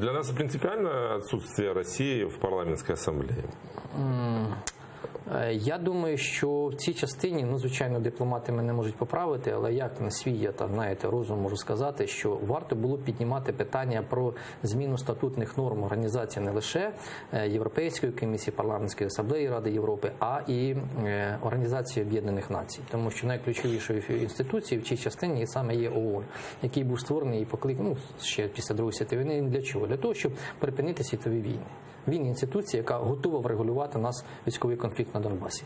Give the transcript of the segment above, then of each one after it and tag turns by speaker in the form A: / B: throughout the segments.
A: Для нас принципиально отсутствие России в парламентской ассамблее?
B: Я думаю, що в цій частині, звичайно, дипломати мене можуть поправити, але як на свій, розум можу сказати, що варто було піднімати питання про зміну статутних норм організації не лише Європейської комісії, парламентської асамблеї Ради Європи, а і Організації Об'єднаних Націй. Тому що найключовішою інституцією в цій частині саме є ООН, який був створений і покликаний ще після Другої світової війни. Для чого? Для того, щоб припинити світові війни. Він інституція, яка готова врегулювати у нас військовий конфлікт на Донбасі.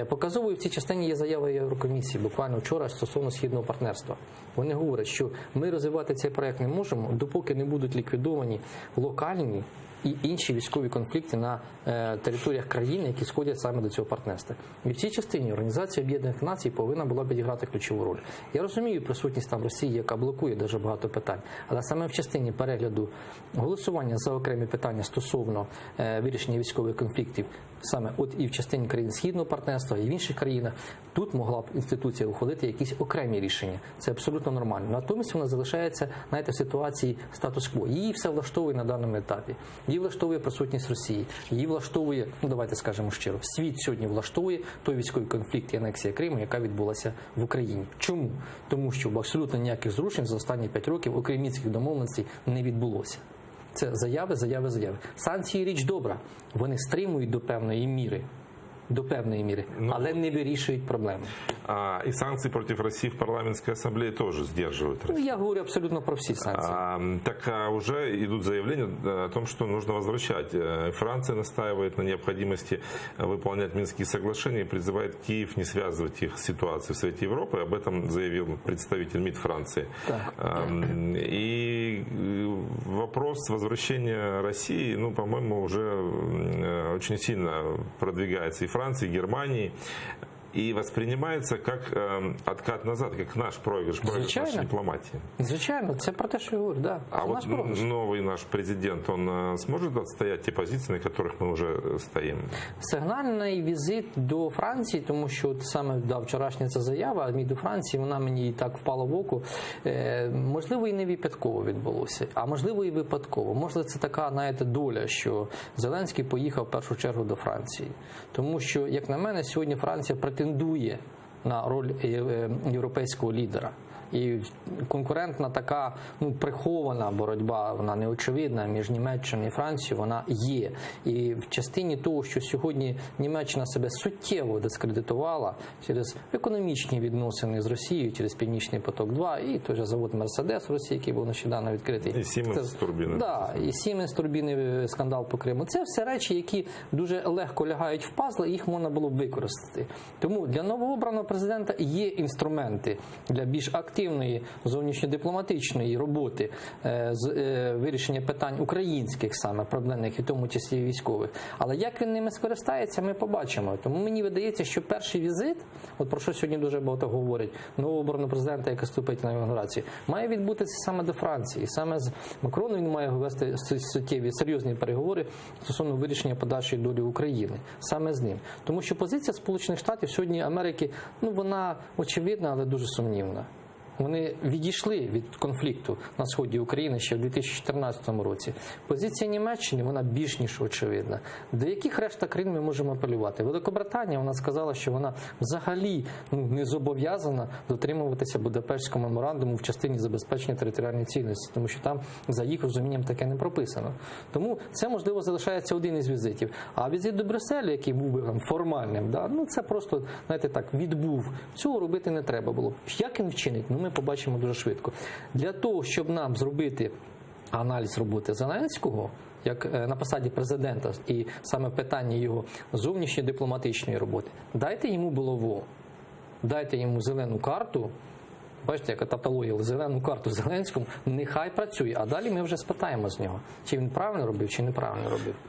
B: Показовою в цій частині є заява Єврокомісії буквально вчора стосовно Східного партнерства. Вони говорять, що ми розвивати цей проект не можемо, допоки не будуть ліквідовані локальні і інші військові конфлікти на територіях країни, які сходять саме до цього партнерства. І в цій частині Організація Об'єднаних Націй повинна була підіграти ключову роль. Я розумію присутність там Росії, яка блокує дуже багато питань, але саме в частині перегляду голосування за окремі питання стосовно вирішення військових конфліктів, саме і в частині країн Східного партнерства, і в інших країнах, тут могла б інституція ухвалити якісь окремі рішення. Це абсолютно нормально. Натомість вона залишається, в ситуації статус-кво. Її все влаштовує на даному етапі. Її влаштовує присутність Росії. Її влаштовує, давайте скажемо щиро, світ сьогодні влаштовує той військовий конфлікт і анексія Криму, яка відбулася в Україні. Чому? Тому що абсолютно ніяких зрушень за останні 5 років, окрім мінських домовленостей, не відбулося. Це заяви, заяви, заяви. Санкції – річ добра. Вони стримують до певної міри, але не вирішують проблеми.
A: И санкции против России в парламентской ассамблее тоже сдерживают Россию.
B: Я говорю абсолютно про все санкции.
A: Так уже идут заявления о том, что нужно возвращать. Франция настаивает на необходимости выполнять Минские соглашения и призывает Киев не связывать их с ситуацией в Совете Европы. Об этом заявил представитель МИД Франции. И вопрос возвращения России, по-моему, уже очень сильно продвигается и Франции, и Германии. И воспринимается как откат назад, как наш проигрыш нашей дипломатии.
B: Звичайно, це про те, що я говорю, да.
A: А вот новый наш президент, он сможет отстоять те позиции, на которых мы уже стоим?
B: Сигнальний візит до Франції, тому що саме вчорашня ця заява, до Франції, вона мені і так впала в око, можливо, і не випадково відбулося, а можливо, і випадково. Можливо, це така, доля, що Зеленський поїхав в першу чергу до Франції. Тому що, як на мене, сьогодні Франція претендує на роль європейського лідера. І конкурентна така, прихована боротьба, вона не очевидна між Німеччиною і Францією, вона є. І в частині того, що сьогодні Німеччина себе суттєво дискредитувала через економічні відносини з Росією, через Північний поток-2 і той же завод Мерседес в Росії, який був нещодавно відкритий.
A: І Сіменс турбіни.
B: Так, і Сіменс турбіни, скандал по Криму. Це все речі, які дуже легко лягають в пазли, і їх можна було б використати. Тому для новообраного президента є інструменти для більш активної зовнішньодипломатичної роботи з вирішення питань українських саме проблемних, і в тому числі військових. Але як він ними скористається, ми побачимо. Тому мені видається, що перший візит, про що сьогодні дуже багато говорять, новообраного президента, який вступить на інаугурацію, має відбутися саме до Франції. Саме з Макроном він має вести суттєві, серйозні переговори стосовно вирішення подальшої долі України. Саме з ним. Тому що позиція Сполучених Штатів сьогодні Америки, вона очевидна, але дуже сумнівна. Вони відійшли від конфлікту на сході України ще в 2014 році. Позиція Німеччини, вона більш ніж очевидна. До яких решта країн ми можемо апелювати? Великобританія, вона сказала, що вона взагалі не зобов'язана дотримуватися Будапештського меморандуму в частині забезпечення територіальної цілісності, тому що там, за їх розумінням, таке не прописано. Тому це, можливо, залишається один із візитів. А візит до Брюсселя, який був би формальним, це просто, відбув. Цього робити не треба було. Як він вчинить? Ми побачимо дуже швидко. Для того, щоб нам зробити аналіз роботи Зеленського, як на посаді президента, і саме в питанні його зовнішньої дипломатичної роботи, дайте йому булаву, дайте йому зелену карту, бачите, яка тавтологія, зелену карту Зеленському, нехай працює, а далі ми вже спитаємо з нього, чи він правильно робив, чи неправильно робив.